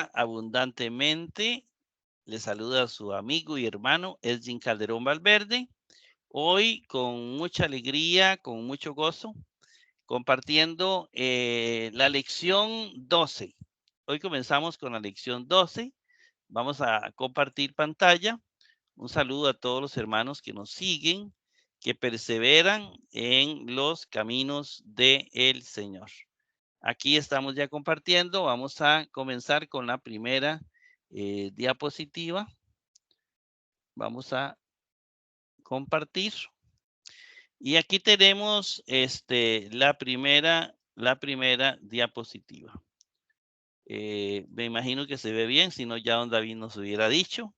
abundantemente. Le saluda a su amigo y hermano Edwin Calderón Valverde. Hoy con mucha alegría, con mucho gozo, compartiendo la lección 12. Hoy comenzamos con la lección 12. Vamos a compartir pantalla. Un saludo a todos los hermanos que nos siguen, que perseveran en los caminos del Señor. Aquí estamos ya compartiendo. Vamos a comenzar con la primera diapositiva. Vamos a compartir. Y aquí tenemos la primera diapositiva. Me imagino que se ve bien, si no ya don David nos hubiera dicho.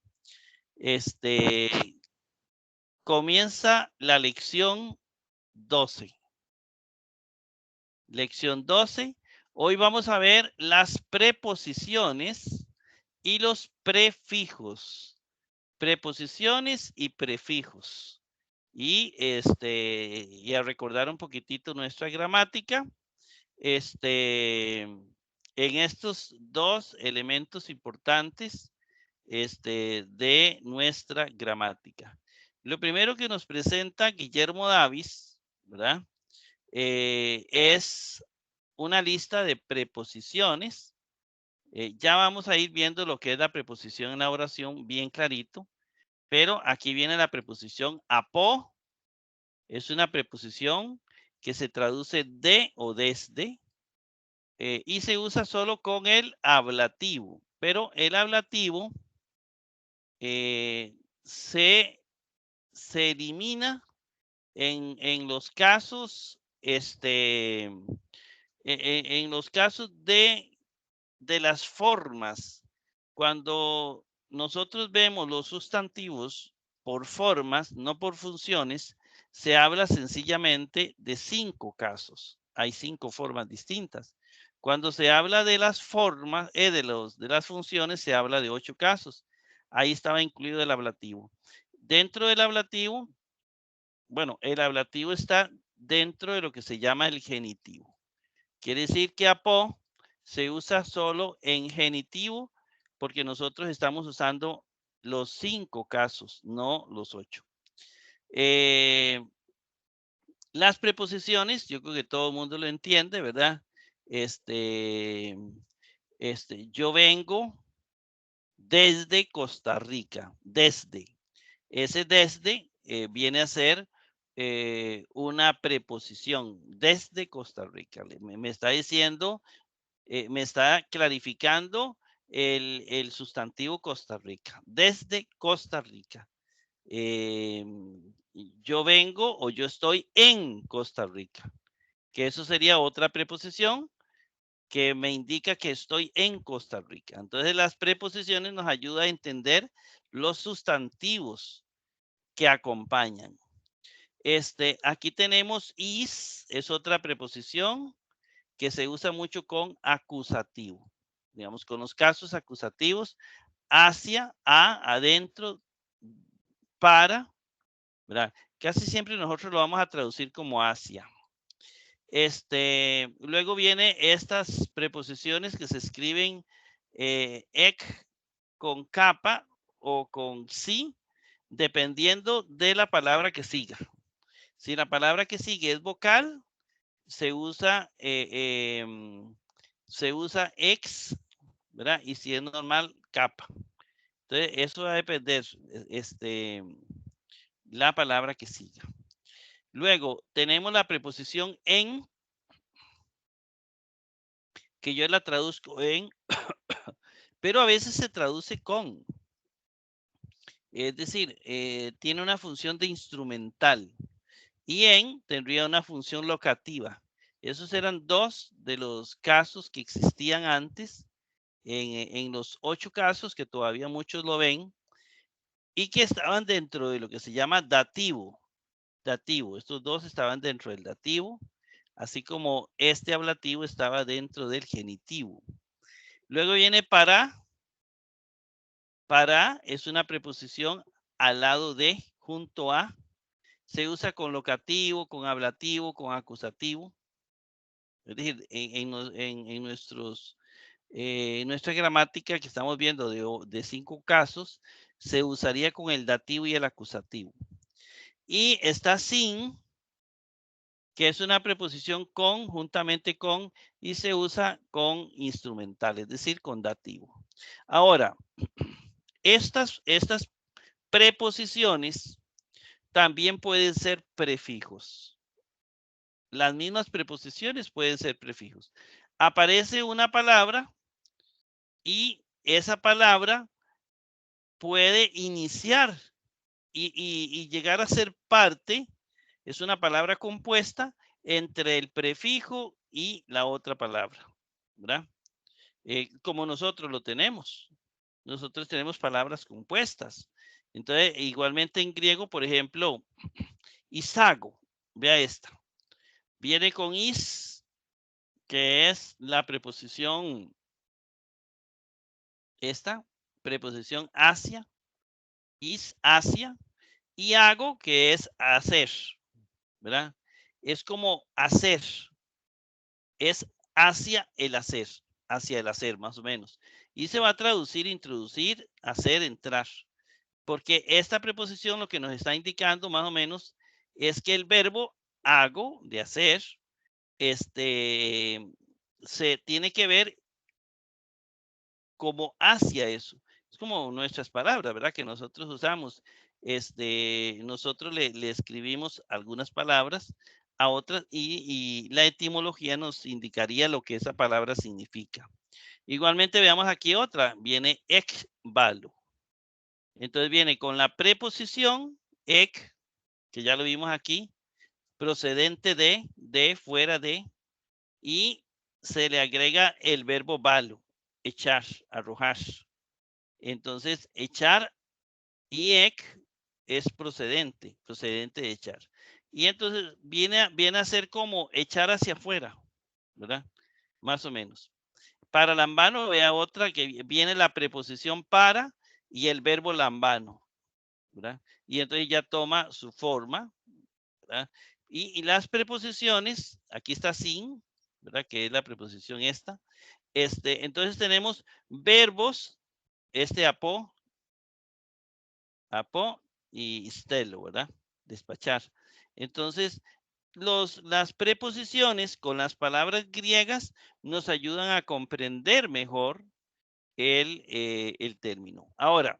Comienza la lección 12. Lección 12. Hoy vamos a ver las preposiciones y los prefijos. Preposiciones y prefijos. Y a recordar un poquitito nuestra gramática. En estos dos elementos importantes de nuestra gramática. Lo primero que nos presenta Guillermo Davis, ¿verdad? Es una lista de preposiciones. Ya vamos a ir viendo lo que es la preposición en la oración bien clarito, pero aquí viene la preposición apo. Es una preposición que se traduce de o desde y se usa solo con el ablativo, pero el ablativo se elimina en los casos en los casos de las formas. Cuando nosotros vemos los sustantivos por formas, no por funciones, se habla sencillamente de 5 casos. Hay 5 formas distintas. Cuando se habla de las formas, de las funciones, se habla de 8 casos. Ahí estaba incluido el ablativo. Dentro del ablativo, bueno, el ablativo está dentro de lo que se llama el genitivo. Quiere decir que apo se usa solo en genitivo porque nosotros estamos usando los 5 casos, no los 8. Las preposiciones, yo creo que todo el mundo lo entiende, ¿verdad? Yo vengo desde Costa Rica, desde. Ese desde viene a ser una preposición, desde Costa Rica. Me está diciendo, me está clarificando el sustantivo Costa Rica, desde Costa Rica. Yo vengo o yo estoy en Costa Rica, que eso sería otra preposición que me indica que estoy en Costa Rica. Entonces las preposiciones nos ayudan a entender los sustantivos que acompañan. Aquí tenemos is, es otra preposición que se usa mucho con acusativo. Digamos, con los casos acusativos, hacia, a, adentro, para, ¿verdad? Casi siempre nosotros lo vamos a traducir como hacia. Luego viene estas preposiciones que se escriben ec con capa o con sí, dependiendo de la palabra que siga. Si la palabra que sigue es vocal, se usa ex, ¿verdad? Y si es normal, capa. Entonces, eso va a depender la palabra que siga. Luego, tenemos la preposición en, que yo la traduzco en, pero a veces se traduce con. Es decir, tiene una función de instrumental. Y en tendría una función locativa. Esos eran dos de los casos que existían antes, en los 8 casos que todavía muchos lo ven, y que estaban dentro de lo que se llama dativo. Dativo, estos dos estaban dentro del dativo, así como este ablativo estaba dentro del genitivo. Luego viene para. Para es una preposición al lado de, junto a. Se usa con locativo, con ablativo, con acusativo. Es decir, en nuestros nuestra gramática que estamos viendo de 5 casos, se usaría con el dativo y el acusativo. Y está sin, que es una preposición con, juntamente con, y se usa con instrumental, es decir, con dativo. Ahora, estas preposiciones también pueden ser prefijos. Las mismas preposiciones pueden ser prefijos. Aparece una palabra y esa palabra puede iniciar y llegar a ser parte, es una palabra compuesta entre el prefijo y la otra palabra, ¿verdad? Como nosotros lo tenemos. Nosotros tenemos palabras compuestas. Entonces, igualmente en griego, por ejemplo, isago, vea esta, viene con is, que es la preposición, esta preposición hacia, is, hacia, y hago, que es hacer, ¿verdad? Es como hacer, es hacia el hacer más o menos. Y se va a traducir, introducir, hacer, entrar. Porque esta preposición lo que nos está indicando más o menos es que el verbo hago, de hacer, se tiene que ver como hacia eso. Es como nuestras palabras, ¿verdad? Que nosotros usamos. Nosotros le escribimos algunas palabras a otras y la etimología nos indicaría lo que esa palabra significa. Igualmente veamos aquí otra, viene ek valo. Entonces viene con la preposición ek, que ya lo vimos aquí, procedente de, fuera de, y se le agrega el verbo valo, echar, arrojar. Entonces, echar y ek es procedente de echar. Y entonces viene a ser como echar hacia afuera, ¿verdad? Más o menos. Para lambano, vea otra que viene la preposición para y el verbo lambano, ¿verdad? Y entonces ya toma su forma, ¿verdad? Y las preposiciones, aquí está sin, ¿verdad? Que es la preposición esta. Entonces tenemos verbos, apo y stelo, ¿verdad? Despachar. Entonces, las preposiciones con las palabras griegas nos ayudan a comprender mejor el término. Ahora,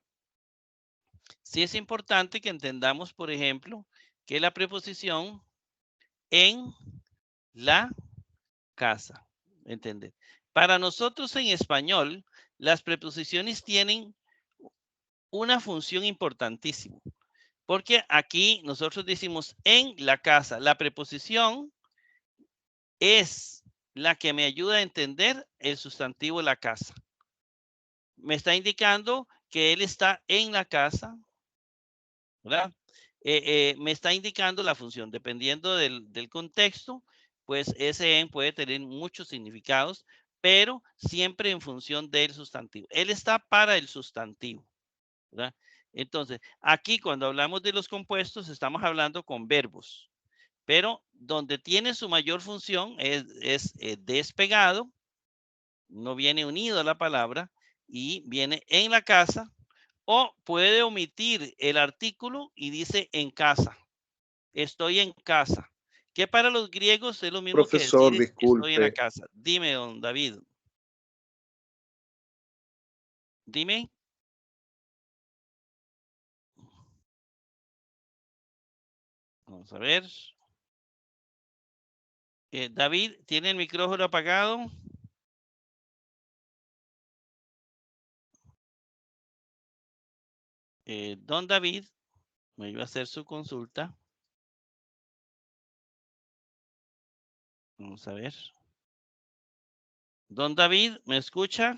sí es importante que entendamos, por ejemplo, que la preposición en la casa, ¿entender? Para nosotros en español, las preposiciones tienen una función importantísima, porque aquí nosotros decimos en la casa. La preposición es la que me ayuda a entender el sustantivo la casa. Me está indicando que él está en la casa, ¿verdad? Me está indicando la función. Dependiendo del contexto, pues ese en puede tener muchos significados, pero siempre en función del sustantivo. Él está para el sustantivo, ¿verdad? Entonces, aquí cuando hablamos de los compuestos, estamos hablando con verbos, pero donde tiene su mayor función es despegado, no viene unido a la palabra y viene en la casa, o puede omitir el artículo y dice en casa. Estoy en casa. Que para los griegos es lo mismo que Profesor, decir estoy en la disculpe. casa. Dime, don David. Dime. Vamos a ver. David, ¿tiene el micrófono apagado? Don David, me iba a hacer su consulta. Vamos a ver. Don David, ¿me escucha?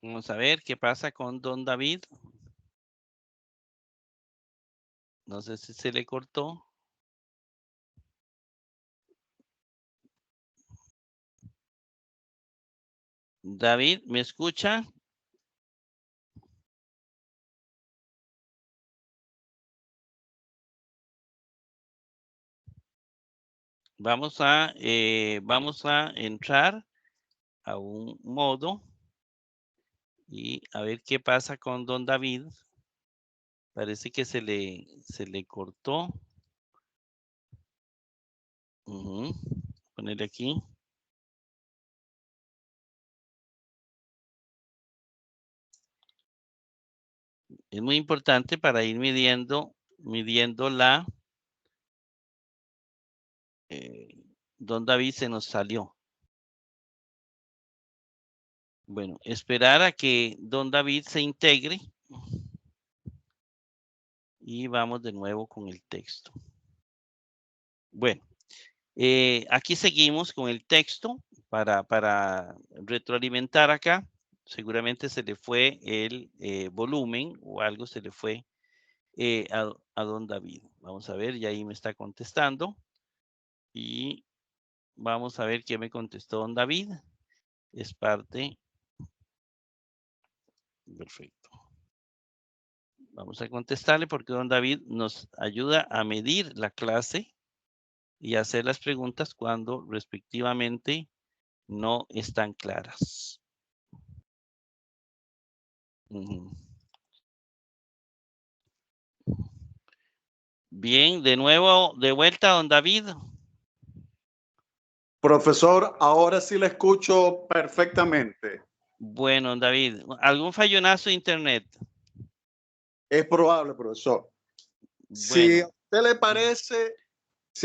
Vamos a ver qué pasa con don David. No sé si se le cortó. David, ¿me escucha? Vamos a entrar a un modo y a ver qué pasa con don David. Parece que se le cortó. Poner aquí. Es muy importante para ir midiendo la. Don David se nos salió. Bueno, esperar a que don David se integre. Y vamos de nuevo con el texto. Bueno, aquí seguimos con el texto para retroalimentar acá. Seguramente se le fue el volumen o algo se le fue a don David. Vamos a ver, y ahí me está contestando. Y vamos a ver qué me contestó don David. Es parte. Perfecto. Vamos a contestarle porque don David nos ayuda a medir la clase y hacer las preguntas cuando respectivamente no están claras. Bien, de nuevo, de vuelta, don David. Profesor, ahora sí le escucho perfectamente. Bueno, don David, ¿algún fallonazo de internet? Es probable, profesor. Bueno. Si a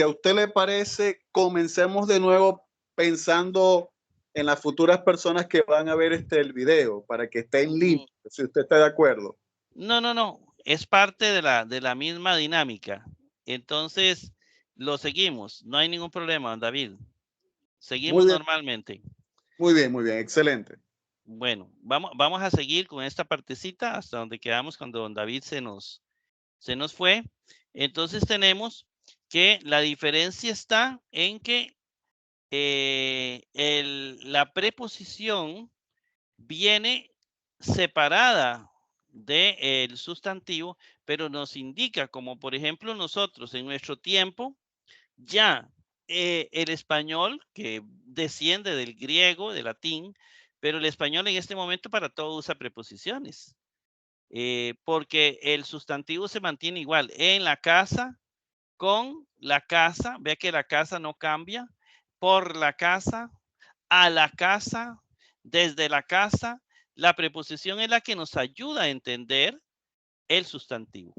usted le parece, comencemos de nuevo pensando en las futuras personas que van a ver el video para que estén limpios, si usted está de acuerdo. No. Es parte de la misma dinámica. Entonces, lo seguimos. No hay ningún problema, don David. Seguimos normalmente. Muy bien, excelente. Bueno, vamos a seguir con esta partecita hasta donde quedamos cuando don David se nos fue. Entonces tenemos que la diferencia está en que la preposición viene separada del sustantivo, pero nos indica, como por ejemplo nosotros en nuestro tiempo, ya el español que desciende del griego, del latín, pero el español en este momento para todo usa preposiciones, porque el sustantivo se mantiene igual en la casa, con la casa, vea que la casa no cambia, por la casa, a la casa, desde la casa. La preposición es la que nos ayuda a entender el sustantivo.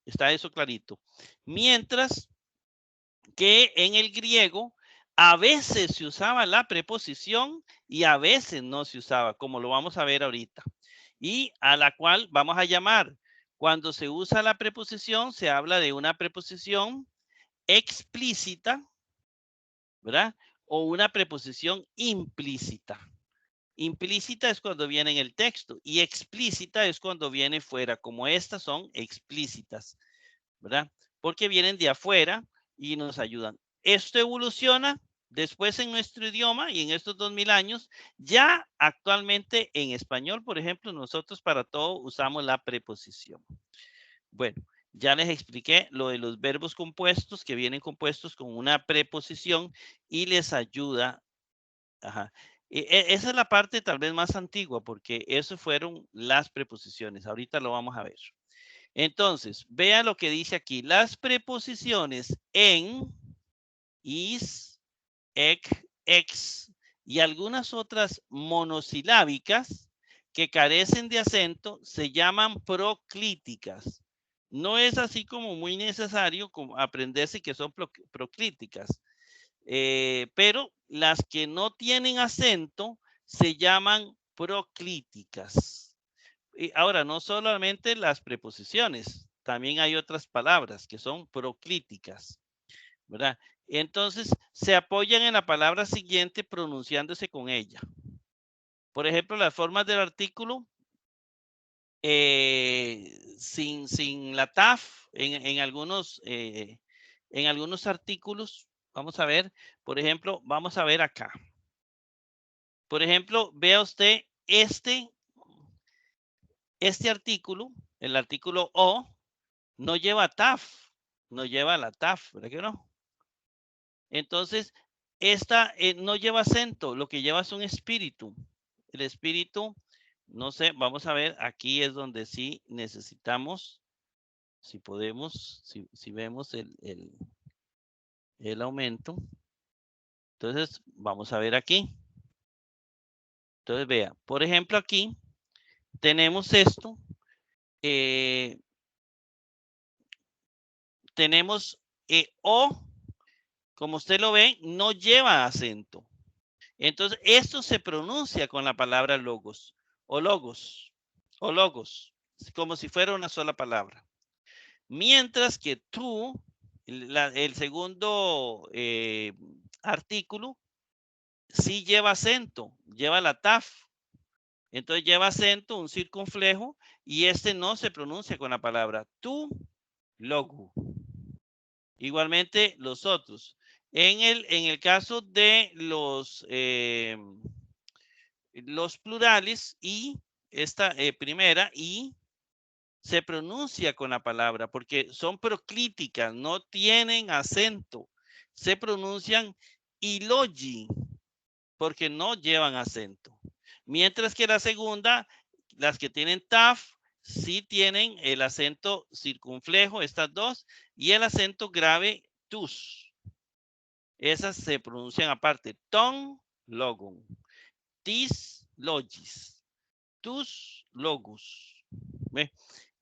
Está eso clarito. Mientras que en el griego a veces se usaba la preposición y a veces no se usaba, como lo vamos a ver ahorita. Y a la cual vamos a llamar, cuando se usa la preposición, se habla de una preposición explícita, ¿verdad? O una preposición implícita. Implícita es cuando viene en el texto y explícita es cuando viene fuera, como estas son explícitas, ¿verdad? Porque vienen de afuera y nos ayudan. Esto evoluciona después en nuestro idioma y en estos 2000 años, ya actualmente en español, por ejemplo, nosotros para todo usamos la preposición. Bueno, ya les expliqué lo de los verbos compuestos que vienen compuestos con una preposición y les ayuda. Ajá. Esa es la parte tal vez más antigua porque eso fueron las preposiciones. Ahorita lo vamos a ver. Entonces, vea lo que dice aquí. Las preposiciones en, is, ec, ex y algunas otras monosilábicas que carecen de acento se llaman proclíticas. No es así como muy necesario como aprenderse que son proclíticas, pero las que no tienen acento se llaman proclíticas. Y ahora, no solamente las preposiciones, también hay otras palabras que son proclíticas, ¿verdad? Entonces, se apoyan en la palabra siguiente pronunciándose con ella. Por ejemplo, las formas del artículo sin la TAF en algunos artículos. Vamos a ver, por ejemplo, vamos a ver acá. Por ejemplo, vea usted este artículo, el artículo O, no lleva TAF, no lleva la TAF, ¿verdad que no? Entonces, esta no lleva acento, lo que lleva es un espíritu. El espíritu, no sé, vamos a ver, aquí es donde sí necesitamos, si podemos, si vemos el aumento. Entonces, vamos a ver aquí. Entonces, vea, por ejemplo, aquí tenemos esto. Tenemos O, como usted lo ve, no lleva acento. Entonces, esto se pronuncia con la palabra logos, o logos, o logos, como si fuera una sola palabra. Mientras que tú, el segundo artículo, sí lleva acento, lleva la taf. Entonces lleva acento, un circunflejo, y este no se pronuncia con la palabra tu, logo. Igualmente los otros. En el caso de los plurales, y esta primera, y se pronuncia con la palabra porque son proclíticas, no tienen acento. Se pronuncian ilogi porque no llevan acento. Mientras que la segunda, las que tienen taf, sí tienen el acento circunflejo, estas dos, y el acento grave, tus. Esas se pronuncian aparte. Ton, logon. Tis, logis. Tus, logus. ¿Ve?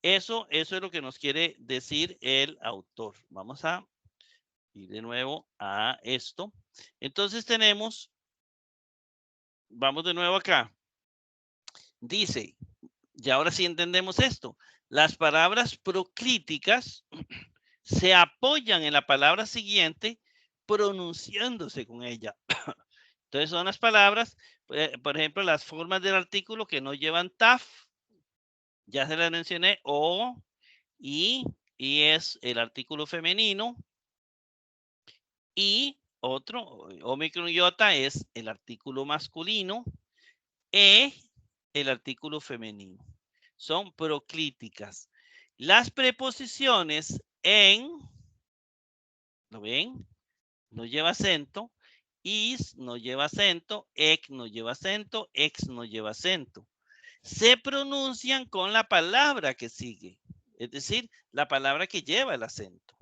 Eso es lo que nos quiere decir el autor. Vamos a ir de nuevo a esto. Entonces tenemos, vamos de nuevo acá. Dice, y ahora sí entendemos esto. Las palabras proclíticas se apoyan en la palabra siguiente pronunciándose con ella. Entonces son las palabras, por ejemplo, las formas del artículo que no llevan taf, ya se las mencioné, o, y es el artículo femenino, y otro, omicron iota es el artículo masculino, el artículo femenino. Son proclíticas. Las preposiciones en, ¿lo ven? No lleva acento. Is no lleva acento. Ec no lleva acento. Ex no lleva acento. Se pronuncian con la palabra que sigue. Es decir, la palabra que lleva el acento.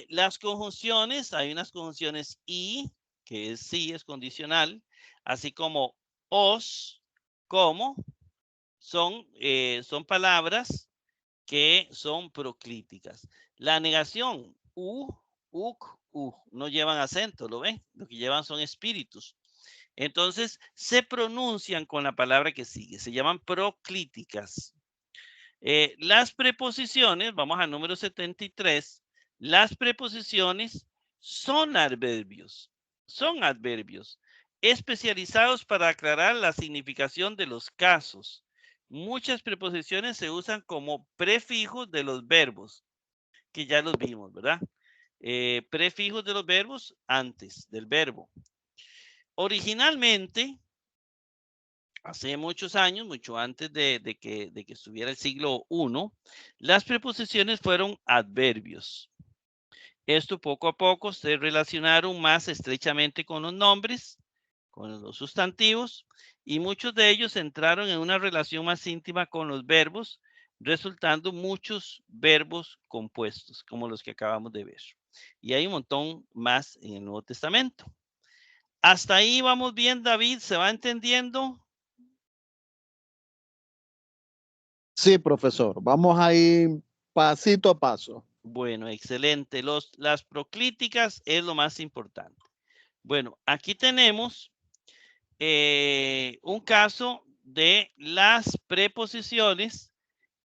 Las conjunciones, hay unas conjunciones y, que es sí, es condicional, así como os, como, son palabras que son proclíticas. La negación, uk, no llevan acento, ¿lo ven? Lo que llevan son espíritus. Entonces, se pronuncian con la palabra que sigue, se llaman proclíticas. Las preposiciones, vamos al número 73, las preposiciones son adverbios especializados para aclarar la significación de los casos. Muchas preposiciones se usan como prefijos de los verbos, que ya los vimos, ¿verdad? Prefijos de los verbos antes del verbo. Originalmente, hace muchos años, mucho antes de que estuviera el siglo I, las preposiciones fueron adverbios. Esto poco a poco se relacionaron más estrechamente con los nombres, con los sustantivos, y muchos de ellos entraron en una relación más íntima con los verbos, resultando muchos verbos compuestos, como los que acabamos de ver. Y hay un montón más en el Nuevo Testamento. Hasta ahí vamos bien, David, ¿se va entendiendo? Sí, profesor. Vamos a ir pasito a paso. Bueno, excelente. Las proclíticas es lo más importante. Bueno, aquí tenemos un caso de las preposiciones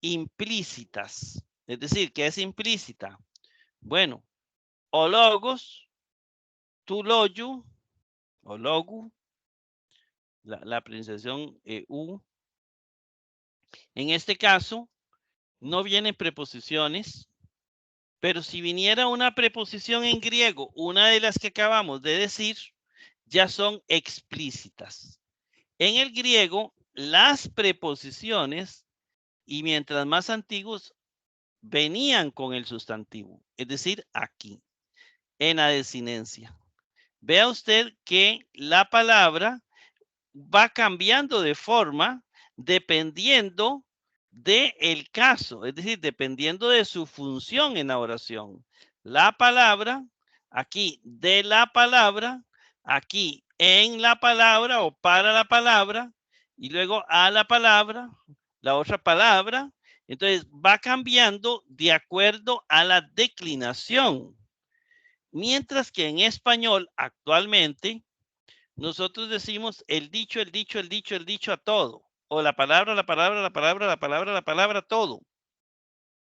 implícitas. Es decir, ¿qué es implícita? Bueno, o logos, tu loyu, o logu, la pronunciación U. En este caso, no vienen preposiciones, pero si viniera una preposición en griego, una de las que acabamos de decir, ya son explícitas. En el griego, las preposiciones, y mientras más antiguos, venían con el sustantivo, es decir, aquí. en la desinencia. Vea usted que la palabra va cambiando de forma dependiendo del caso, es decir, dependiendo de su función en la oración. La palabra, aquí de la palabra, aquí en la palabra o para la palabra, y luego a la palabra, la otra palabra. Entonces va cambiando de acuerdo a la declinación. Mientras que en español actualmente nosotros decimos el dicho, el dicho, el dicho, el dicho a todo. O la palabra, la palabra, la palabra, la palabra, la palabra, todo.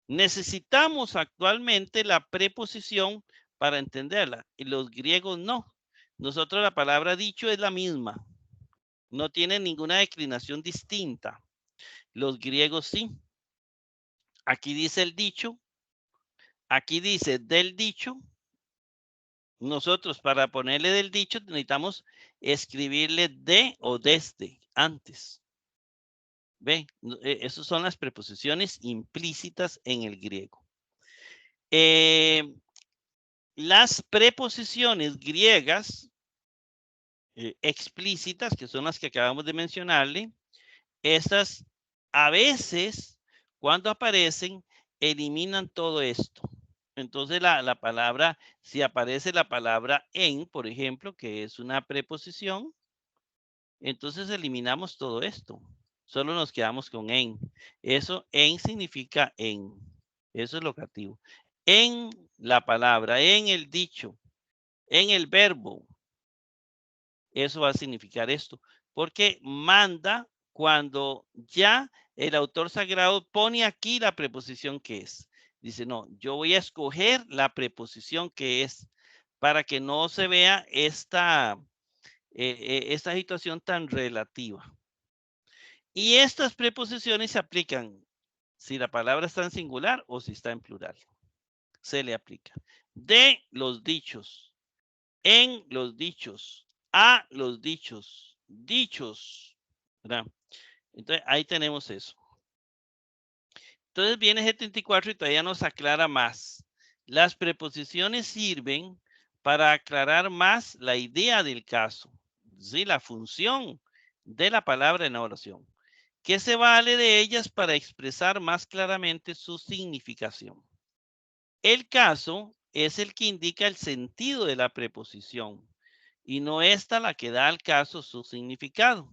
Necesitamos actualmente la preposición para entenderla. Y los griegos no. Nosotros la palabra dicho es la misma. No tiene ninguna declinación distinta. Los griegos sí. Aquí dice el dicho. Aquí dice del dicho. Nosotros para ponerle del dicho necesitamos escribirle de o desde antes. ¿Ve? Esas son las preposiciones implícitas en el griego. Las preposiciones griegas explícitas, que son las que acabamos de mencionarle, estas a veces, cuando aparecen, eliminan todo esto. Entonces, la palabra, si aparece la palabra en, por ejemplo, que es una preposición, entonces eliminamos todo esto. Solo nos quedamos con en. Eso, en significa en. Eso es locativo. En la palabra, en el dicho, en el verbo. Eso va a significar esto. Porque manda cuando ya el autor sagrado pone aquí la preposición que es. Dice, no, yo voy a escoger la preposición que es para que no se vea esta situación tan relativa. Y estas preposiciones se aplican si la palabra está en singular o si está en plural. Se le aplica. De los dichos, en los dichos, a los dichos, dichos. ¿Verdad? Entonces, ahí tenemos eso. Entonces viene G34 y todavía nos aclara más. Las preposiciones sirven para aclarar más la idea del caso, ¿sí? La función de la palabra en la oración, que se vale de ellas para expresar más claramente su significación. El caso es el que indica el sentido de la preposición y no esta la que da al caso su significado.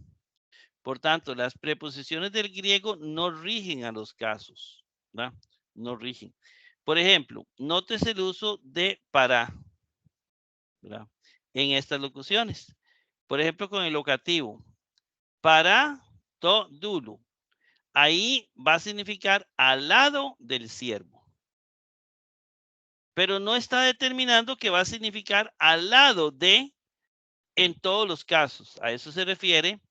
Por tanto, las preposiciones del griego no rigen a los casos, ¿verdad? No rigen. Por ejemplo, nótese el uso de para, ¿verdad? En estas locuciones. Por ejemplo, con el locativo. Para to dulo. Ahí va a significar al lado del siervo. Pero no está determinando que va a significar al lado de en todos los casos. A eso se refiere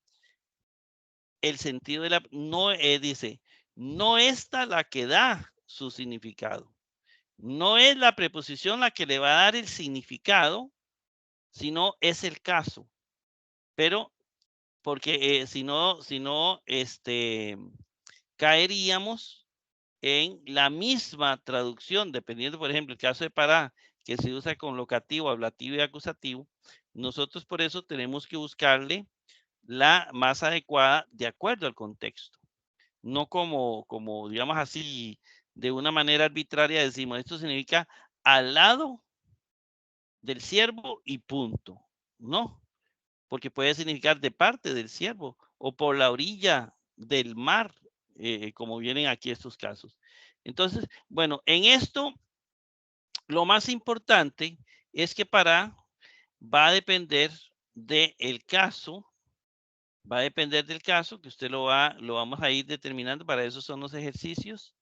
el sentido de la, no dice, no está la que da su significado. No es la preposición la que le va a dar el significado, sino es el caso. Pero porque si no, caeríamos en la misma traducción, dependiendo, por ejemplo, el caso de para, que se usa con locativo, ablativo y acusativo. Nosotros por eso tenemos que buscarle la más adecuada de acuerdo al contexto. No como digamos así, de una manera arbitraria decimos, esto significa al lado del siervo y punto. No, porque puede significar de parte del siervo o por la orilla del mar, como vienen aquí estos casos. Entonces, bueno, en esto lo más importante es que para va a depender del caso, va a depender del caso que usted lo vamos a ir determinando, para eso son los ejercicios.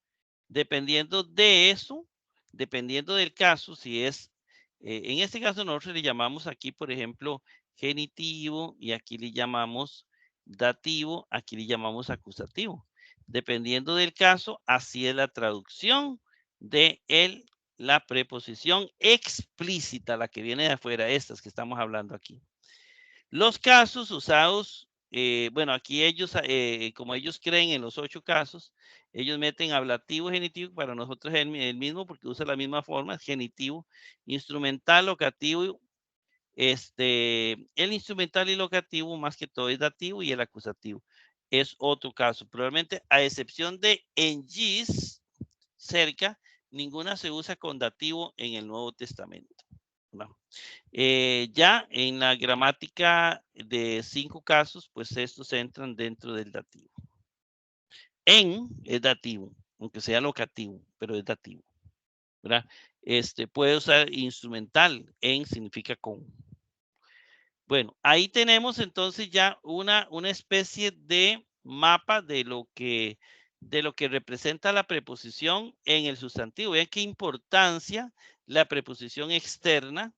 Dependiendo de eso, dependiendo del caso, si es, en este caso nosotros le llamamos aquí, por ejemplo, genitivo y aquí le llamamos dativo, aquí le llamamos acusativo. Dependiendo del caso, así es la traducción de la preposición explícita, la que viene de afuera, estas que estamos hablando aquí. Los casos usados bueno, aquí ellos, como ellos creen en los 8 casos, ellos meten ablativo, genitivo, para nosotros es el mismo porque usa la misma forma, genitivo, instrumental, locativo, el instrumental y locativo más que todo es dativo y el acusativo es otro caso. Probablemente a excepción de en gis, cerca, ninguna se usa con dativo en el Nuevo Testamento. ¿No? Ya en la gramática de 5 casos, pues estos entran dentro del dativo. En es dativo, aunque sea locativo, pero es dativo. ¿Verdad? Puede usar instrumental, en significa con. Bueno, ahí tenemos entonces ya una especie de mapa de lo que representa la preposición en el sustantivo. Vean qué importancia la preposición externa.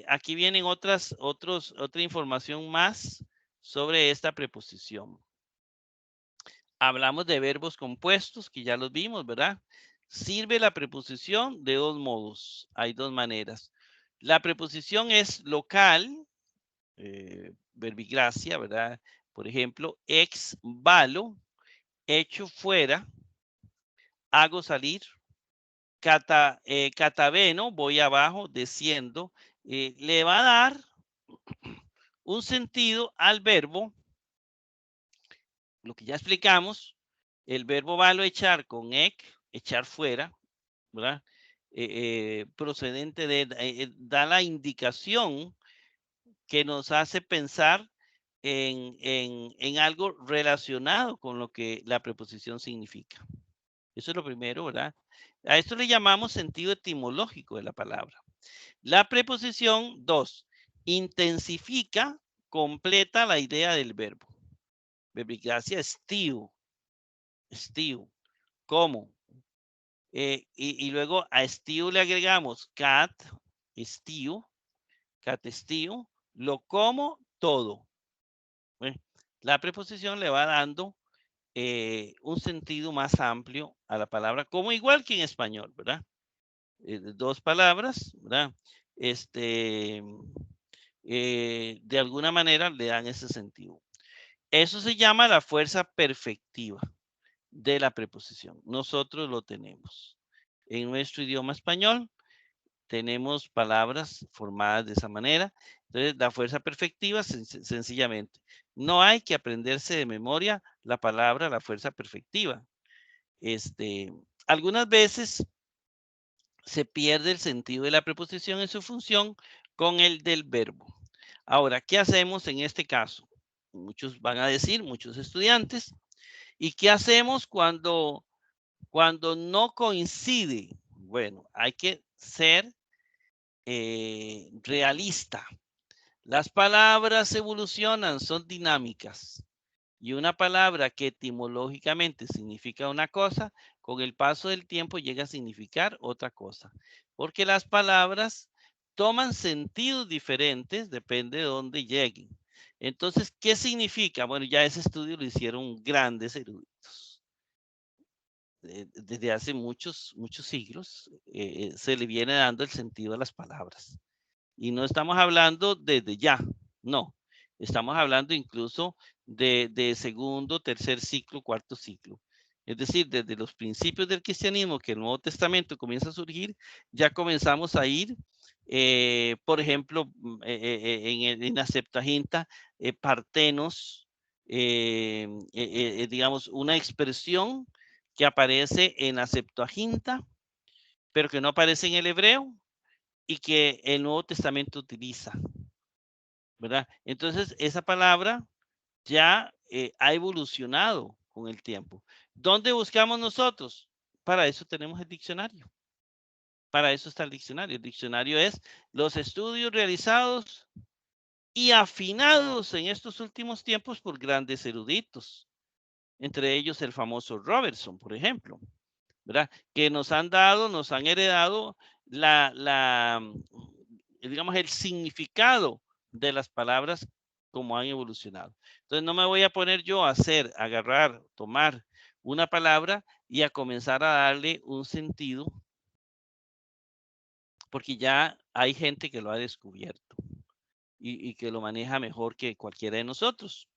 Aquí vienen otra información más sobre esta preposición. Hablamos de verbos compuestos, que ya los vimos, ¿verdad? Sirve la preposición de 2 modos. Hay 2 maneras. La preposición es local, verbigracia, ¿verdad? Por ejemplo, ex valo, echo fuera, hago salir, cataveno, voy abajo, desciendo, le va a dar un sentido al verbo, lo que ya explicamos, el verbo valo echar con ec, echar fuera, ¿verdad? Procedente de, da la indicación que nos hace pensar en algo relacionado con lo que la preposición significa. Eso es lo primero, ¿verdad? A esto le llamamos sentido etimológico de la palabra. La preposición 2 intensifica, completa la idea del verbo. Verbigracia estío, ¿cómo? Y luego a estío le agregamos cat, estío, lo como todo. Bueno, la preposición le va dando un sentido más amplio a la palabra, como igual que en español, ¿verdad? 2 palabras, ¿verdad? De alguna manera le dan ese sentido. Eso se llama la fuerza perfectiva de la preposición. Nosotros lo tenemos. En nuestro idioma español tenemos palabras formadas de esa manera. Entonces, la fuerza perfectiva, sencillamente, no hay que aprenderse de memoria la palabra, la fuerza perfectiva. Algunas veces se pierde el sentido de la preposición en su función con el del verbo. Ahora, ¿qué hacemos en este caso? Muchos van a decir, muchos estudiantes, ¿y qué hacemos cuando no coincide? Bueno, hay que ser realista. Las palabras evolucionan, son dinámicas. Y una palabra que etimológicamente significa una cosa, con el paso del tiempo llega a significar otra cosa. Porque las palabras toman sentidos diferentes, depende de dónde lleguen. Entonces, ¿qué significa? Bueno, ya ese estudio lo hicieron grandes eruditos. Desde hace muchos siglos se le viene dando el sentido a las palabras. Y no estamos hablando desde ya, no. Estamos hablando incluso de segundo, tercer ciclo, cuarto ciclo. Es decir, desde los principios del cristianismo, que el Nuevo Testamento comienza a surgir, ya comenzamos a ir, por ejemplo, en la Septuaginta, partenos, digamos, una expresión que aparece en la Septuaginta, pero que no aparece en el hebreo, y que el Nuevo Testamento utiliza, ¿verdad? Entonces, esa palabra ya ha evolucionado con el tiempo. ¿Dónde buscamos nosotros? Para eso tenemos el diccionario. Para eso está el diccionario. El diccionario es los estudios realizados y afinados en estos últimos tiempos por grandes eruditos. Entre ellos el famoso Robertson, por ejemplo, ¿verdad? Que nos han dado, nos han heredado digamos, el significado de las palabras como han evolucionado. Entonces no me voy a poner yo a agarrar, tomar una palabra y a comenzar a darle un sentido, porque ya hay gente que lo ha descubierto. y que lo maneja mejor que cualquiera de nosotros.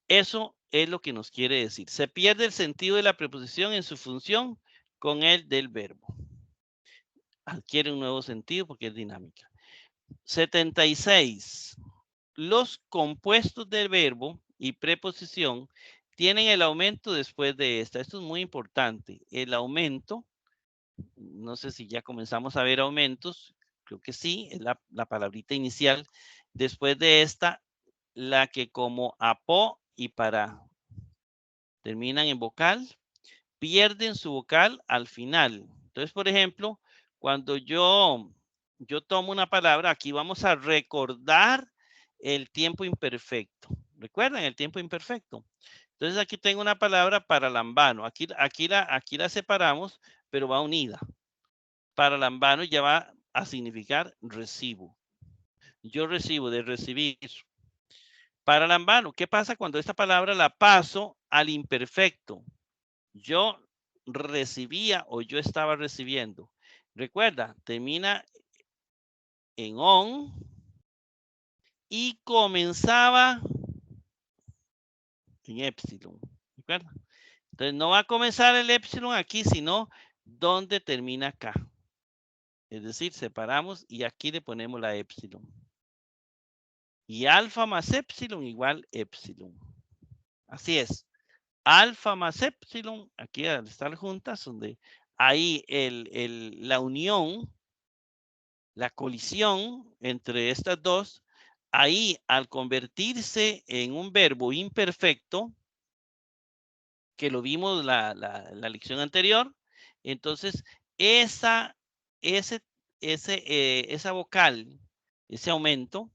Eso es lo que nos quiere decir. Se pierde el sentido de la preposición en su función con el del verbo. Adquiere un nuevo sentido porque es dinámica. 76. Los compuestos del verbo y preposición tienen el aumento después de esta. Esto es muy importante. El aumento, no sé si ya comenzamos a ver aumentos, creo que sí, es la palabrita inicial. Después de esta, la que como apo y para terminan en vocal, pierden su vocal al final. Entonces, por ejemplo, cuando yo tomo una palabra, aquí vamos a recordar el tiempo imperfecto. ¿Recuerdan el tiempo imperfecto? Entonces, aquí tengo una palabra paralambano. Aquí la separamos, pero va unida. Paralambano ya va a significar recibo. Yo recibo, de recibir. Paralambano, ¿qué pasa cuando esta palabra la paso al imperfecto? Yo recibía o yo estaba recibiendo. Recuerda, termina en on y comenzaba en epsilon. ¿Recuerda? Entonces no va a comenzar el epsilon aquí, sino donde termina acá. Es decir, separamos y aquí le ponemos la epsilon. Y alfa más epsilon igual epsilon. Así es. Alfa más epsilon, aquí al estar juntas, donde ahí la unión, la colisión entre estas dos, ahí al convertirse en un verbo imperfecto, que lo vimos la lección anterior, entonces esa vocal, ese aumento,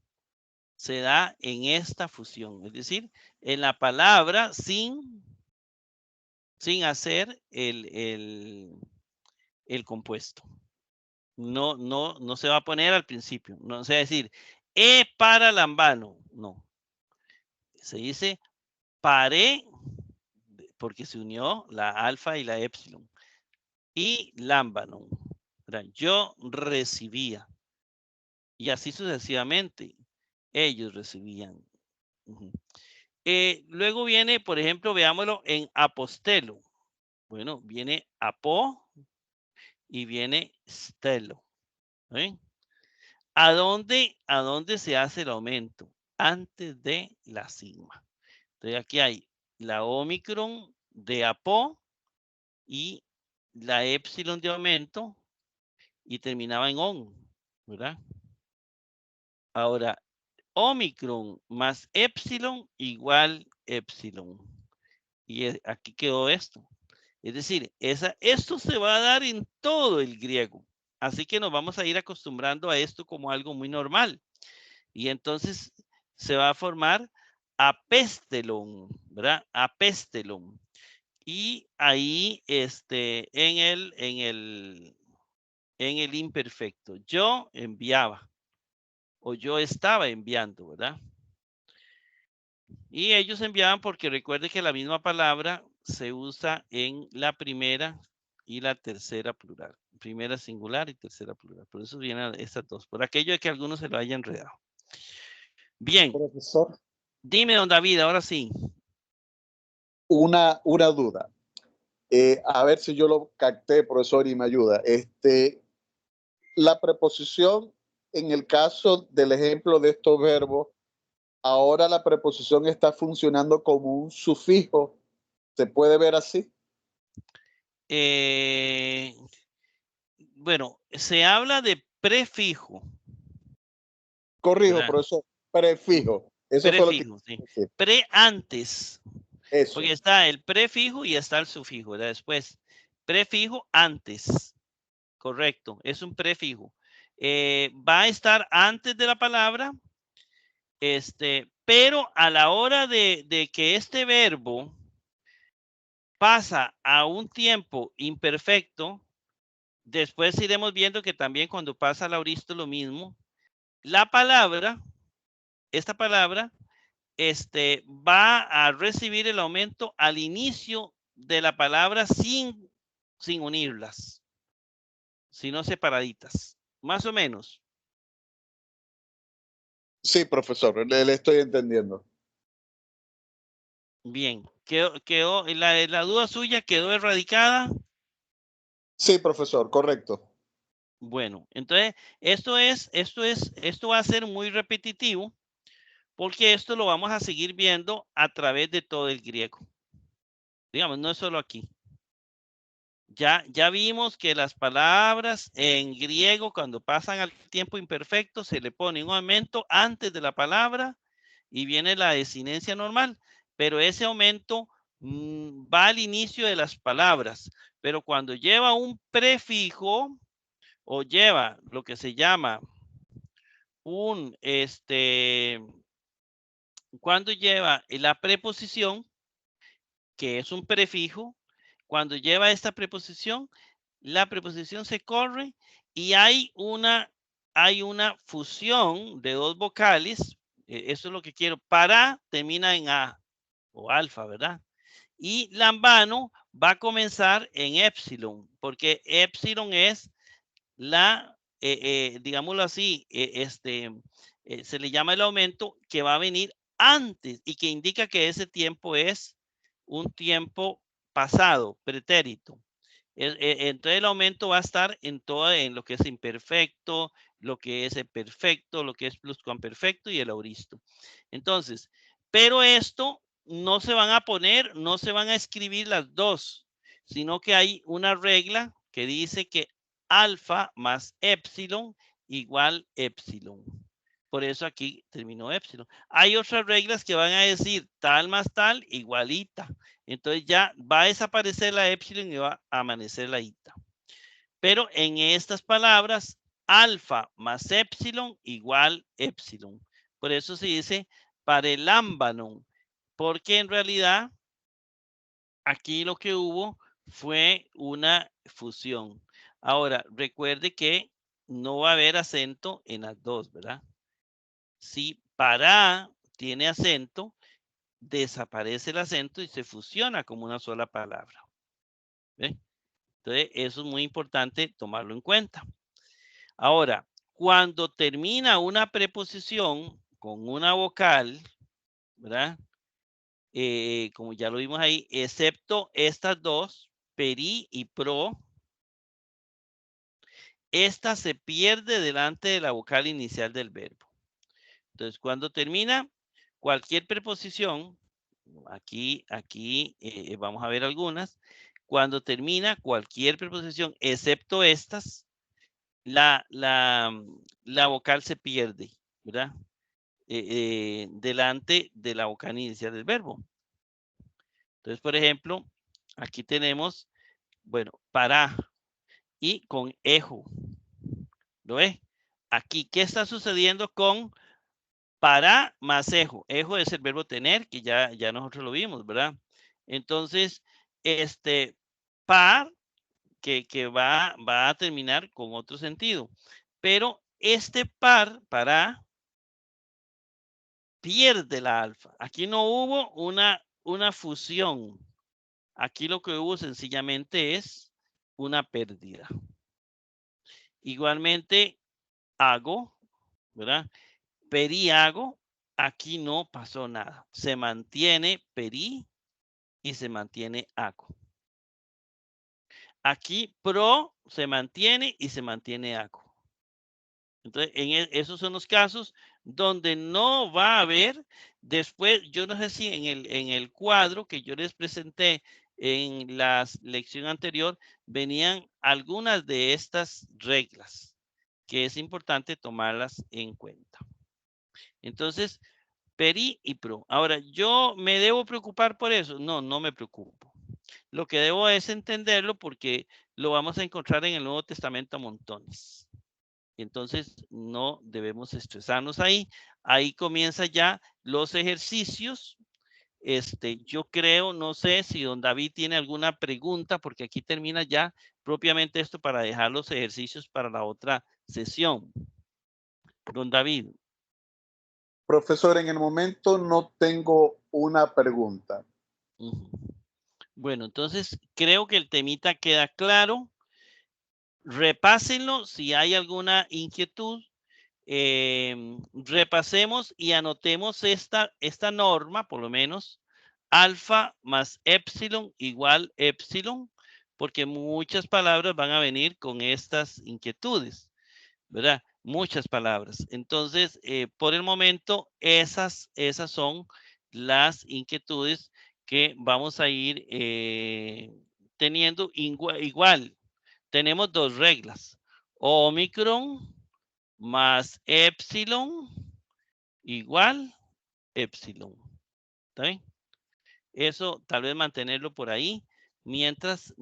se da en esta fusión, es decir, en la palabra sin hacer el compuesto. No se va a poner al principio. No se va a decir para lambano. No. Se dice paré porque se unió la alfa y la epsilon. Y lambano. Yo recibía. Y así sucesivamente. Ellos recibían. Luego viene, por ejemplo, veámoslo en apostelo. Bueno, viene apo y viene stelo. ¿Eh? ¿A dónde se hace el aumento? Antes de la sigma. Entonces aquí hay la omicron de apo y la epsilon de aumento y terminaba en on, ¿verdad? Ahora, omicron más epsilon igual epsilon. Y aquí quedó esto. Es decir, esto se va a dar en todo el griego. Así que nos vamos a ir acostumbrando a esto como algo muy normal. Y entonces se va a formar apestelon, ¿verdad? Apestelon. Y ahí en el imperfecto, yo enviaba o yo estaba enviando, ¿verdad? Y ellos enviaban porque recuerde que la misma palabra se usa en la primera y la tercera plural. Primera singular y tercera plural. Por eso vienen estas dos. Por aquello de que algunos se lo hayan enredado. Bien. Profesor, Dime, don David, ahora sí. una duda. A ver si yo lo capté, profesor, y me ayuda. La preposición, en el caso del ejemplo de estos verbos, ahora la preposición está funcionando como un sufijo. ¿Se puede ver así? Bueno, se habla de prefijo. Corrijo, ¿Verdad? profesor. Prefijo. Eso fue lo que Prefijo, sí. decir. Pre antes. Eso. Porque está el prefijo y está el sufijo, ¿verdad? Después, prefijo antes. Correcto, es un prefijo. Va a estar antes de la palabra, pero a la hora de que este verbo pasa a un tiempo imperfecto, después iremos viendo que también cuando pasa al auristo lo mismo, la palabra, esta palabra, va a recibir el aumento al inicio de la palabra sin unirlas, sino separaditas, más o menos. Sí, profesor, le estoy entendiendo. Bien, la duda suya quedó erradicada. Sí, profesor, correcto. Bueno, entonces esto va a ser muy repetitivo porque esto lo vamos a seguir viendo a través de todo el griego. Digamos, no es solo aquí. Ya vimos que las palabras en griego, cuando pasan al tiempo imperfecto, se le pone un aumento antes de la palabra y viene la desinencia normal, pero ese aumento va al inicio de las palabras. Pero cuando lleva un prefijo o lleva lo que se llama cuando lleva la preposición, que es un prefijo, cuando lleva esta preposición, la preposición se corre y hay una fusión de dos vocales. Eso es lo que quiero. Para termina en A o alfa, ¿verdad? Y lambano va a comenzar en epsilon, porque epsilon es digámoslo así, se le llama el aumento que va a venir antes y que indica que ese tiempo es un tiempo pasado, pretérito. Entonces el aumento va a estar en lo que es imperfecto, lo que es perfecto, lo que es pluscuamperfecto y el auristo. Entonces, pero esto no se van a poner, no se van a escribir las dos, sino que hay una regla que dice que alfa más epsilon igual epsilon. Por eso aquí terminó epsilon. Hay otras reglas que van a decir tal más tal igualita. Entonces ya va a desaparecer la epsilon y va a amanecer la ita. Pero en estas palabras, alfa más epsilon igual epsilon. Por eso se dice parelámbanon, porque en realidad aquí lo que hubo fue una fusión. Ahora, recuerde que no va a haber acento en las dos, ¿verdad? Si para tiene acento, desaparece el acento y se fusiona como una sola palabra. ¿Ve? Entonces, eso es muy importante tomarlo en cuenta. Ahora, cuando termina una preposición con una vocal, ¿verdad? Como ya lo vimos ahí, excepto estas dos, peri y pro, esta se pierde delante de la vocal inicial del verbo. Entonces, cuando termina cualquier preposición, aquí vamos a ver algunas, cuando termina cualquier preposición, excepto estas, la vocal se pierde, ¿verdad? Delante de la vocal inicial del verbo. Entonces, por ejemplo, aquí tenemos, bueno, para y con ejo. ¿Lo ve? Aquí, ¿qué está sucediendo con para más ejo? Ejo es el verbo tener, que ya nosotros lo vimos, ¿verdad? Entonces, par, que va a terminar con otro sentido. Pero este par, para, pierde la alfa. Aquí no hubo una fusión. Aquí lo que hubo sencillamente es una pérdida. Igualmente, hago, ¿verdad? Perihago, aquí no pasó nada. Se mantiene peri y se mantiene ago. Aquí pro se mantiene y se mantiene ago. Entonces, esos son los casos donde no va a haber después, yo no sé si en el cuadro que yo les presenté en la lección anterior, venían algunas de estas reglas que es importante tomarlas en cuenta. Entonces, peri y pro. Ahora, ¿yo me debo preocupar por eso? No, no me preocupo. Lo que debo es entenderlo porque lo vamos a encontrar en el Nuevo Testamento a montones. Entonces, no debemos estresarnos ahí. Ahí comienza ya los ejercicios. Yo creo, no sé si don David tiene alguna pregunta, porque aquí termina ya propiamente esto para dejar los ejercicios para la otra sesión. Don David. Profesor, en el momento no tengo una pregunta. Bueno, entonces creo que el temita queda claro. Repásenlo si hay alguna inquietud. repasemos y anotemos esta norma, por lo menos, alfa más epsilon igual epsilon, porque muchas palabras van a venir con estas inquietudes, ¿verdad? Muchas palabras. Entonces, por el momento, esas son las inquietudes que vamos a ir teniendo igual. Tenemos dos reglas. Omicron más epsilon igual epsilon. ¿Está bien? Eso tal vez mantenerlo por ahí mientras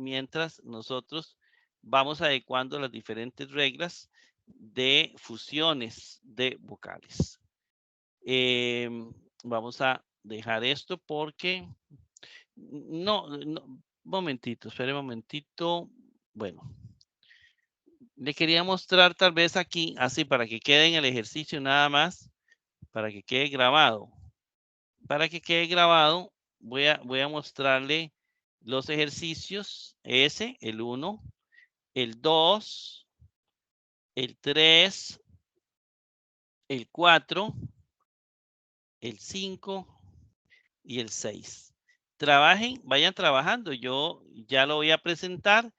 nosotros vamos adecuando las diferentes reglas de fusiones de vocales. Vamos a dejar esto porque no, momentito, espere un momentito. Bueno, le quería mostrar tal vez aquí, así para que quede en el ejercicio nada más, para que quede grabado. Para que quede grabado, voy a mostrarle los ejercicios, ese, el 1, el 2, el 3, el 4, el 5 y el 6. Trabajen, vayan trabajando. Yo ya lo voy a presentar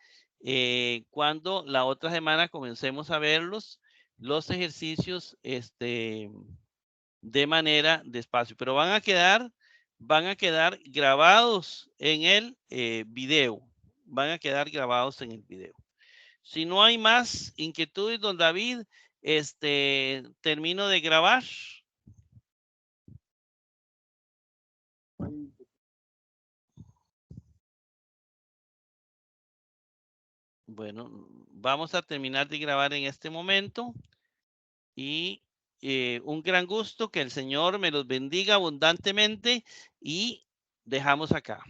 cuando la otra semana comencemos a verlos, los ejercicios de manera despacio, pero van a quedar grabados en el video. Van a quedar grabados en el video. Si no hay más inquietudes, don David, termino de grabar. Bueno, vamos a terminar de grabar en este momento y un gran gusto, que el Señor me los bendiga abundantemente y dejamos acá.